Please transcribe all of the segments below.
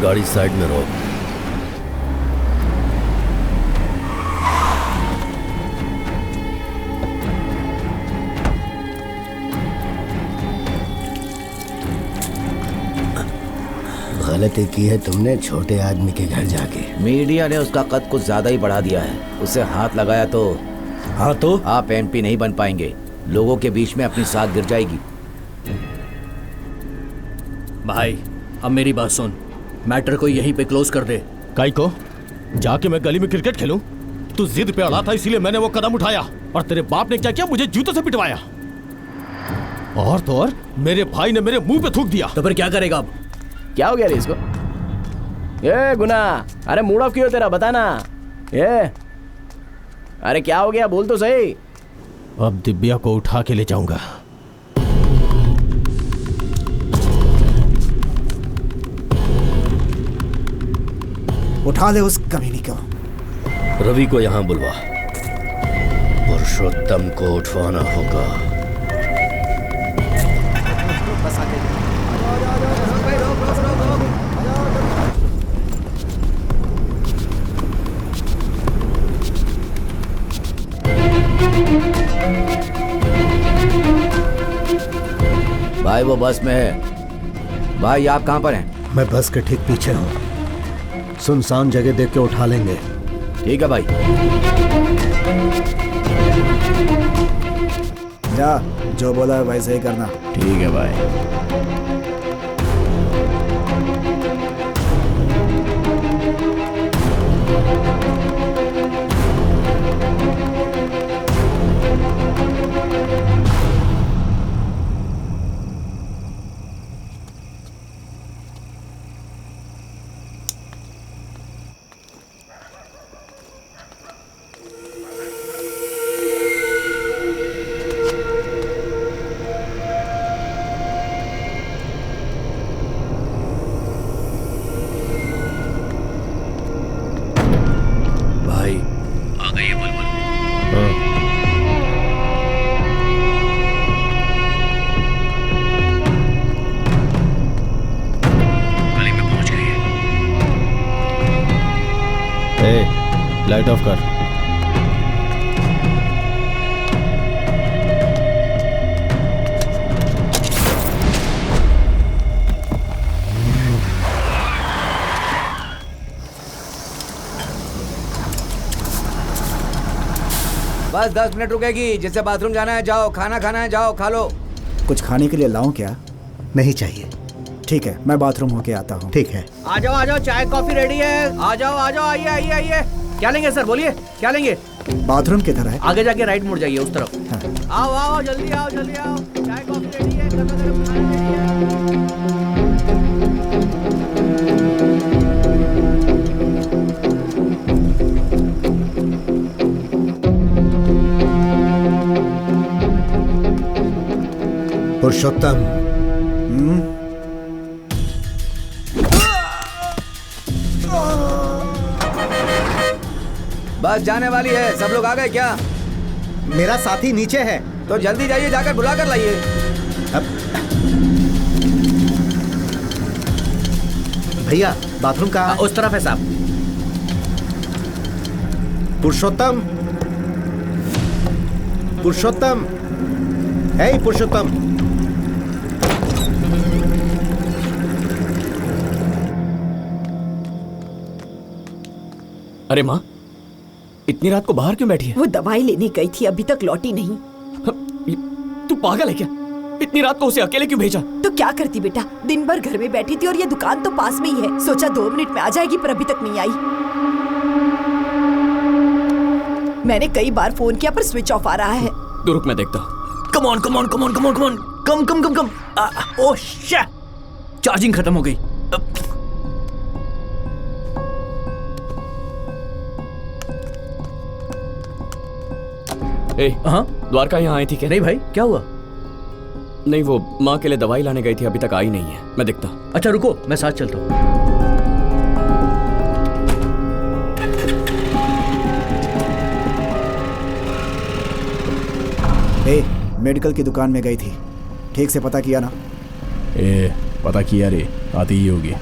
गाड़ी साइड में रोक। गलती की है तुमने छोटे आदमी के घर जाके। मीडिया ने उसका कद कुछ ज्यादा ही बढ़ा दिया है। उसे हाथ लगाया तो आप एमपी नहीं बन पाएंगे। लोगों के बीच में अपनी साख गिर जाएगी। भाई अब मेरी बात सुन, मैटर को यहीं पे क्लोज कर दे। काई को जाके मैं गली में क्रिकेट खेलूं? तू जिद पे अड़ा था इसीलिए मैंने वो कदम उठाया। और तेरे बाप ने क्या किया? मुझे जूतों से पिटवाया। और तो और मेरे भाई ने मेरे मुंह पे थूक दिया। तो फिर क्या करेगा अब? क्या हो गया रे इसको? ये गुना, अरे मूड ऑफ क्यों तेरा, बता ना। ये अरे क्या हो गया, बोल तो सही। अब दिव्या को उठा के ले जाऊंगा। उठा ले उस कमीनी को। रवि को यहां बुलवा। पुरुषोत्तम को उठवाना होगा। भाई वो बस में है। भाई आप कहाँ पर हैं? मैं बस के ठीक पीछे हूँ। सुनसान जगह देख के उठा लेंगे। ठीक है भाई। जा, जो बोला है वैसे ही करना। ठीक है भाई। लाइट ऑफ कर। बस 10 मिनट रुकेगी। जिससे बाथरूम जाना है जाओ, खाना खाना है जाओ, खा लो। कुछ खाने के लिए लाऊं क्या? नहीं चाहिए। ठीक है, मैं बाथरूम होके आता हूँ। ठीक है। आ जाओ, चाय कॉफी रेडी है। आ जाओ, आइए आइए आइए। क्या लेंगे सर, बोलिए क्या लेंगे? बाथरूम किधर है? आगे जाके राइट मुड़ जाइए उस तरफ। हाँ। आओ जल्दी आओ। चाय कॉफी रेडी है, गरम गरम खाना रेडी है। पुरुषोत्तम। बस जाने वाली है। सब लोग आ गए क्या? मेरा साथी नीचे है। तो जल्दी जाइए, जाकर बुला कर लाइए। भैया बाथरूम कहाँ है? उस तरफ है साहब। पुरुषोत्तम, पुरुषोत्तम, हे पुरुषोत्तम। अरे माँ, इतनी रात को बाहर क्यों बैठी है? वो दवाई लेने गई थी, अभी तक लौटी नहीं। तू पागल है क्या? इतनी रात को उसे अकेले क्यों भेजा? तो क्या करती बेटा, दिन भर घर में बैठी थी और ये दुकान तो पास में ही है। सोचा 2 मिनट में आ जाएगी, पर अभी तक नहीं आई। मैंने कई बार फोन किया पर स्विच ऑफ आ रहा है। तो रुक, मैं देखता हूँ। Come on come on come on come on come on, come come come come. Oh shit, charging खत्म हो गई। हाँ, द्वारका यहाँ आई थी क्या? नहीं भाई, क्या हुआ? नहीं, वो माँ के लिए दवाई लाने गई थी, अभी तक आई नहीं है। मैं देखता। अच्छा रुको, मैं साथ चलता हूँ। मेडिकल की दुकान में गई थी, ठीक से पता किया ना? पता किया रे, आती ही होगी।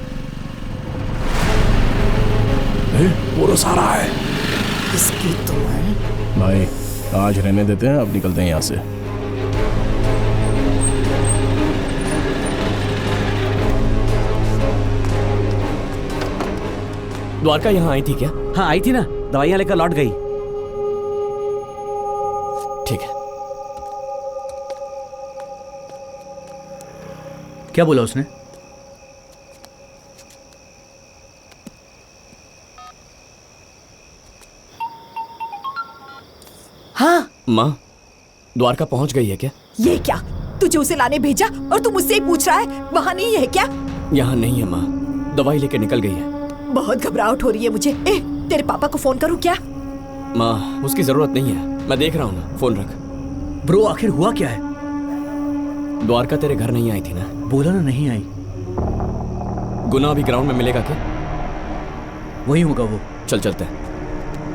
पुरुष आ रहा है। इसकी तो मैं भाई आज रहने देते हैं, अब निकलते हैं यहाँ से। द्वारका यहाँ आई थी क्या? हाँ आई थी ना, दवाइयाँ लेकर लौट गई। ठीक है। क्या बोला उसने? हाँ माँ, द्वारका पहुँच गई है क्या? ये क्या, तुझे उसे लाने भेजा और तू मुझसे ही पूछ रहा है? वहाँ नहीं है क्या? यहाँ नहीं है माँ, दवाई लेकर निकल गई है। बहुत घबराहट हो रही है मुझे। तेरे पापा को फोन करूँ क्या? माँ उसकी जरूरत नहीं है, मैं देख रहा हूँ ना, फोन रख। ब्रो आखिर हुआ क्या है? द्वारका तेरे घर नहीं आई थी ना? बोला ना नहीं आई। गुना अभी ग्राउंड में मिलेगा क्या? वही होगा वो। चल चलते हैं।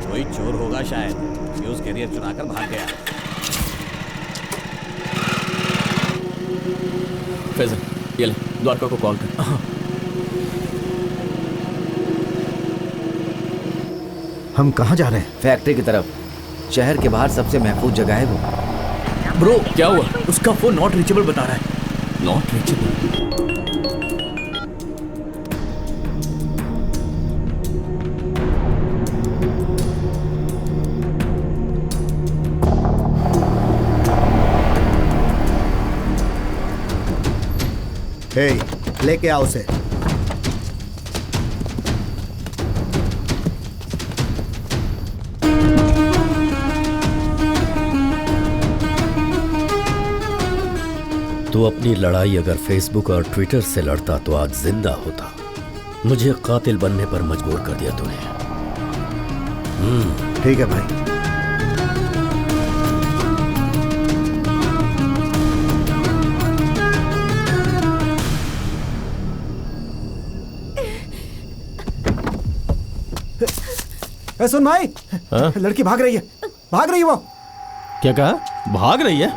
कोई चोर होगा शायद, फ्यूज कैरियर चुराकर भाग गया। फैजल ये ले, द्वारका को कॉल कर। हम कहाँ जा रहे हैं? फैक्ट्री की तरफ। शहर के बाहर सबसे महफूज जगह है वो। ब्रो क्या हुआ? उसका फोन नॉट रीचेबल बता रहा है। Not reachable? हे, लेके आओ उसे। तू अपनी लड़ाई अगर फेसबुक और ट्विटर से लड़ता तो आज जिंदा होता। मुझे कातिल बनने पर मजबूर कर दिया तूने। ठीक है भाई। सुन भाई, लड़की भाग रही है, भाग रही है वो। क्या कहा? भाग रही है?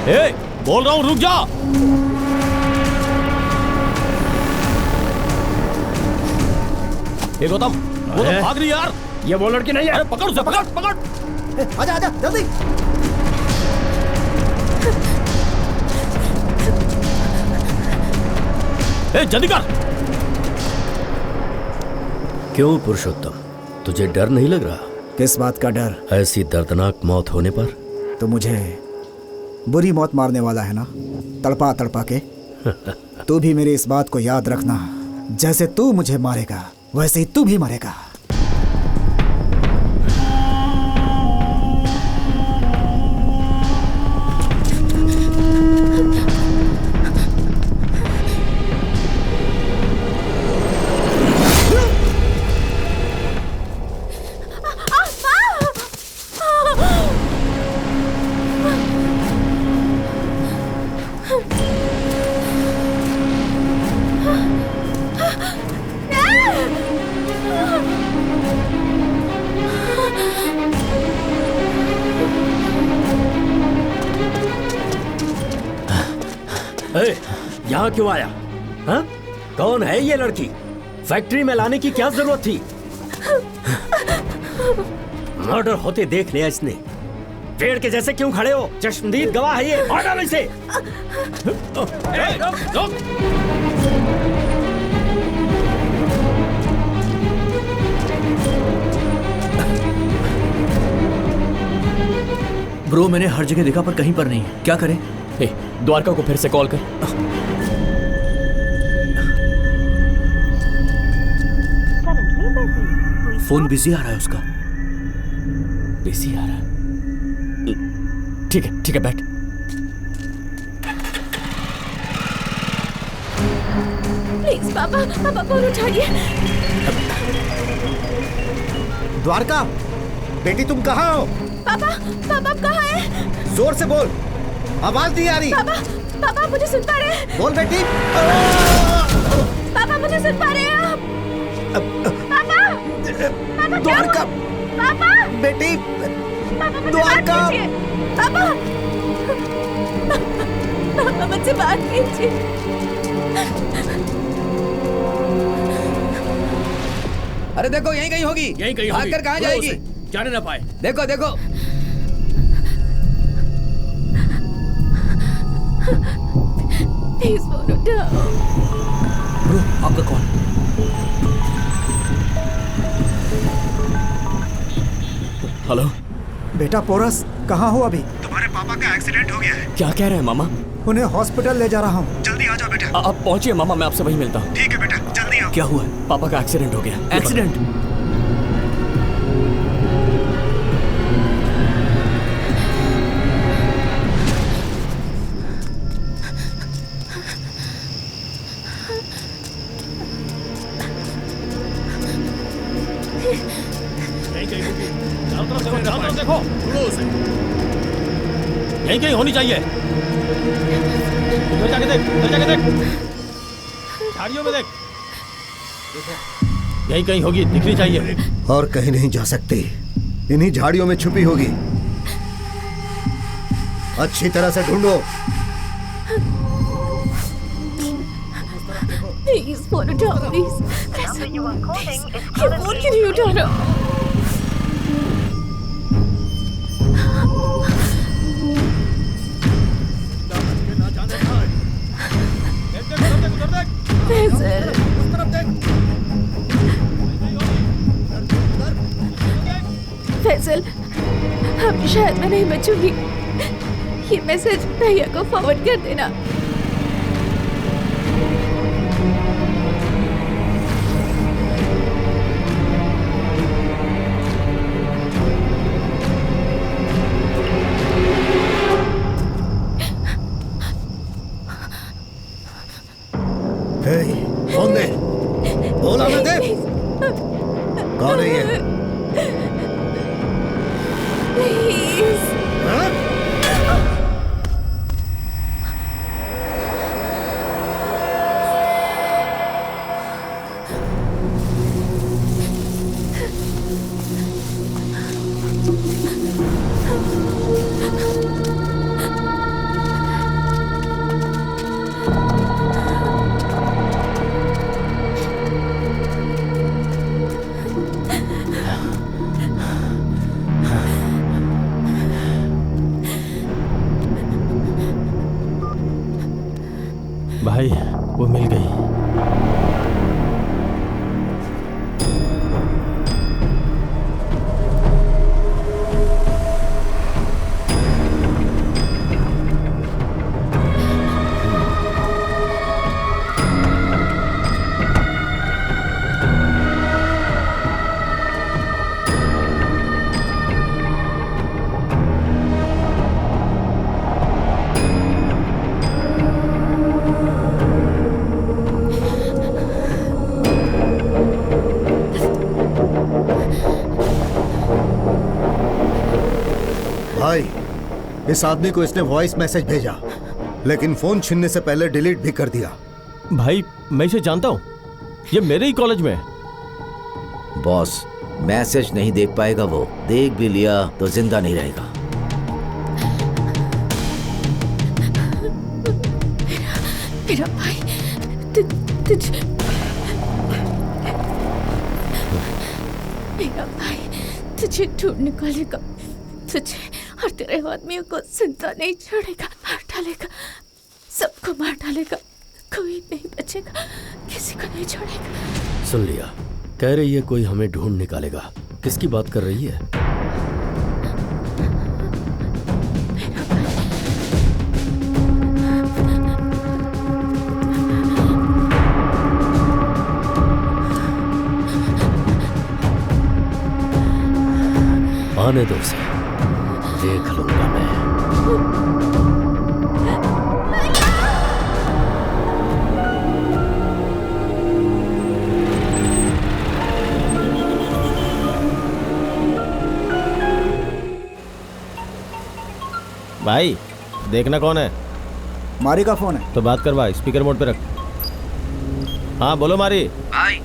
ए, बोल रहा हूं रुक जा। गौतम, वो तो भाग रही है यार। ये वो लड़की नहीं है। अरे पकड़ उसे, पकड़ पकड़। आजा आजा जल्दी। ए जल्दी कर। क्यों पुरुषोत्तम, तुझे डर नहीं लग रहा? किस बात का डर? ऐसी दर्दनाक मौत होने पर? तो मुझे बुरी मौत मारने वाला है ना, तड़पा तड़पा के। तू भी मेरी इस बात को याद रखना, जैसे तू मुझे मारेगा वैसे ही तू भी मरेगा। यहाँ क्यों आया? हाँ? कौन है ये लड़की? फैक्ट्री में लाने की क्या जरूरत थी? मर्डर होते देख लिया इसने। पेड़ के जैसे क्यों खड़े हो? चश्मदीद गवाह है ये, मार डालो इसे। ब्रो मैंने हर जगह देखा पर कहीं पर नहीं है, क्या करें? द्वारका को फिर से कॉल कर। फोन बिजी आ रहा है उसका। बिजी आ रहा है? ठीक है बैठ। प्लीज पापा, पापा फोन उठाइए। द्वारका, बेटी तुम कहाँ हो? पापा, पापा कहाँ है? जोर से बोल, आवाज नहीं आ रही। पापा, पापा मुझे सुन पा रहे हैं? बोल बेटी। पापा मुझे सुन पा रहे हैं आप? पापा, पापा द्वारका, पापा, बेटी, पापा मुझसे द्वारका। बात कीजिए। पापा, पापा मुझसे बात कीजिए। अरे देखो यहीं कहीं होगी। यहीं कहीं भाग कर कहाँ जाएगी? जाने ना पाए। देखो देखो। प्लीज फोन उठाओ। ब्रो, आपका कॉल। हेलो बेटा पोरस, कहाँ हो अभी? तुम्हारे पापा का एक्सीडेंट हो गया है। क्या कह रहे हैं मामा? उन्हें हॉस्पिटल ले जा रहा हूँ। जल्दी आ जाओ बेटा। आप पहुंचिए मामा, मैं आपसे वहीं मिलता हूँ। ठीक है बेटा, जल्दी आओ। क्या हुआ है? पापा का एक्सीडेंट हो गया। एक्सीडेंट? देखो, यहीं कहीं होनी चाहिए। उधर जाके देख, उधर जाके देख, झाड़ियों में देख, यहीं कहीं होगी, दिखनी चाहिए। और कहीं नहीं जा सकती, इन्हीं झाड़ियों में छुपी होगी। अच्छी तरह से ढूंढो। प्लीज फोन उठाओ, प्लीज। ये फोन क्यों नहीं उठा रहा? फैसल, फैसल, अब शायद मैं नहीं बचूंगी। ये मैसेज भैया को फॉरवर्ड कर देना। फोन दे, बोला मैं दे। कौन है ये? प्लीज। भाई, वो मिल गई। भाई, इस आदमी को इसने वॉइस मैसेज भेजा, लेकिन फोन छीनने से पहले डिलीट भी कर दिया। भाई, मैं इसे जानता हूँ, ये मेरे ही कॉलेज में है। बॉस, मैसेज नहीं देख पाएगा वो। देख भी लिया तो जिंदा नहीं रहेगा। मेरा भाई, मेरा भाई तुझे ढूंढ निकालेगा, तुझे और तेरे आदमियों को जिंदा नहीं छोड़ेगा, मार डालेगा, सबको मार डालेगा, कोई नहीं बचेगा, किसी को नहीं छोड़ेगा। सुन लिया, कह रही है कोई हमें ढूंढ निकालेगा। किसकी बात कर रही है? आने दो उसे, देख लूंगा मैं। भाई, देखना कौन है? मारी का फोन है। तो बात कर भाई, स्पीकर मोड पे रख। हाँ बोलो मारी। भाई,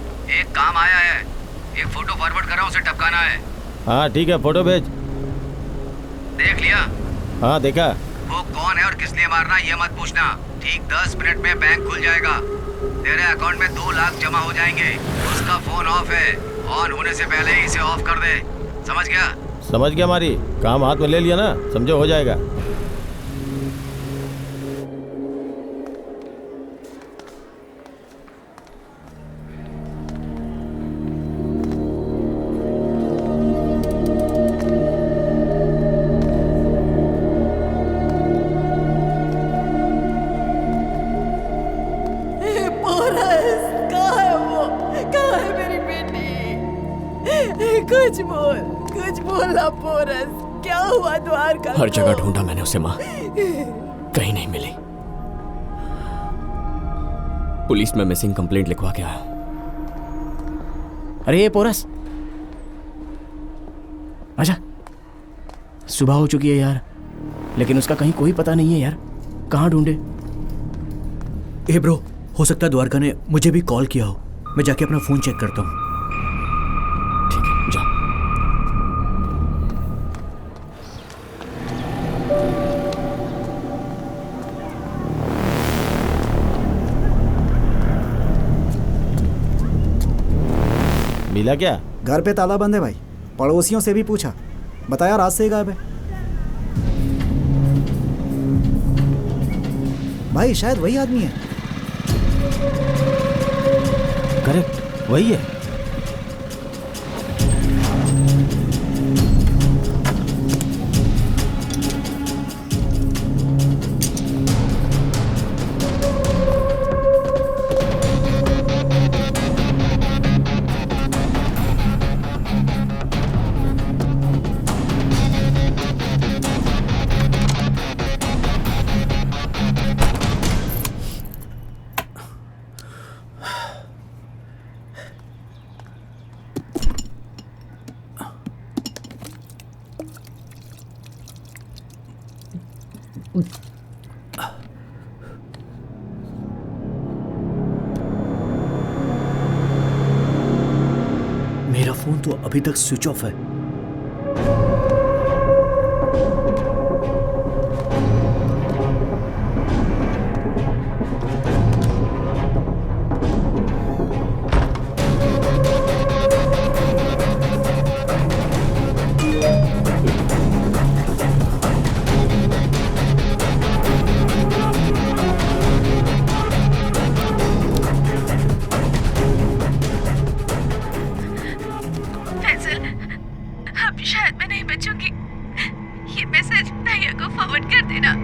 एक काम आया है, एक फोटो फॉरवर्ड कर रहा हूं, उसे टपकाना है। हाँ ठीक है, फोटो भेज। देख लिया? हाँ देखा। वो कौन है और किस लिए मारना ये मत पूछना। ठीक 10 मिनट में बैंक खुल जाएगा, तेरे अकाउंट में 2 लाख जमा हो जाएंगे। उसका फोन ऑफ है, ऑन होने से पहले ही इसे ऑफ कर दे, समझ गया? समझ गया मारी, काम हाथ में ले लिया ना, समझो हो जाएगा। कुछ बोल ना पोरस, क्या हुआ द्वारका? हर जगह ढूंढा मैंने उसे माँ, कहीं नहीं मिली। पुलिस में मिसिंग कंप्लेंट लिखवा के आया। अरे ये पोरस, आजा। सुबह हो चुकी है यार, लेकिन उसका कहीं कोई पता नहीं है यार। कहाँ ढूंढे? ए ब्रो, हो सकता है द्वारका ने मुझे भी कॉल किया हो। मैं जाके अपना फोन चेक करता हूँ। ठीक है, जा। मिला क्या? घर पे ताला बंद है भाई, पड़ोसियों से भी पूछा, बताया रात से ही गायब है। भाई शायद वही आदमी है। करेक्ट, वही है। मेरा फोन तो अभी तक स्विच ऑफ है। अब शायद मैं नहीं बचूंगी। ये मैसेज भैया को फॉरवर्ड कर देना।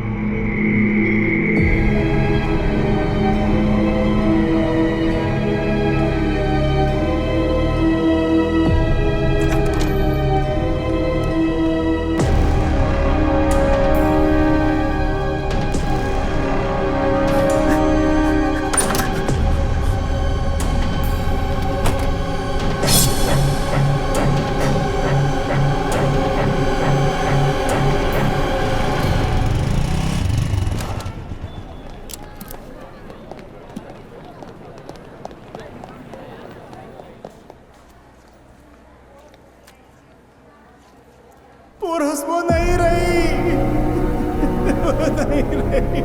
पुरुष वो नहीं रही, वो नहीं रही।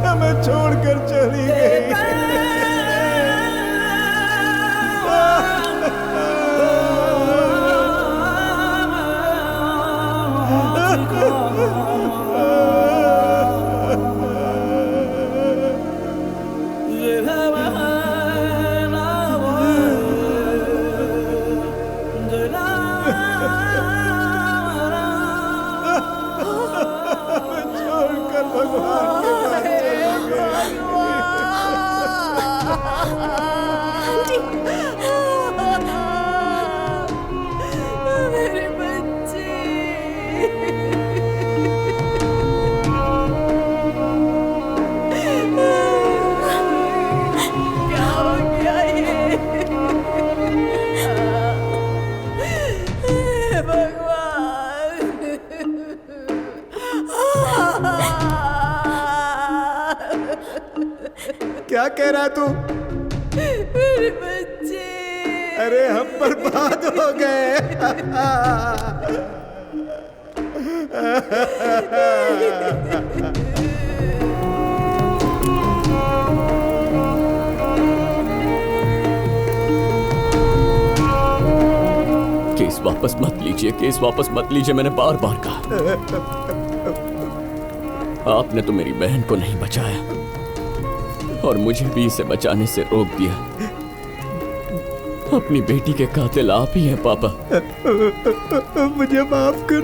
हमें छोड़कर चली गई। छोड़कर भगवान के पास मेरे बच्चे, क्या हो गया ये? क्या कह रहा है तू? मेरे बच्चे, अरे हम बर्बाद हो गए। केस वापस मत लीजिए, केस वापस मत लीजिए, मैंने बार बार कहा। आपने तो मेरी बहन को नहीं बचाया और मुझे भी इसे बचाने से रोक दिया। अपनी बेटी के कातिल आप ही हैं पापा। मुझे माफ कर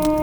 दो।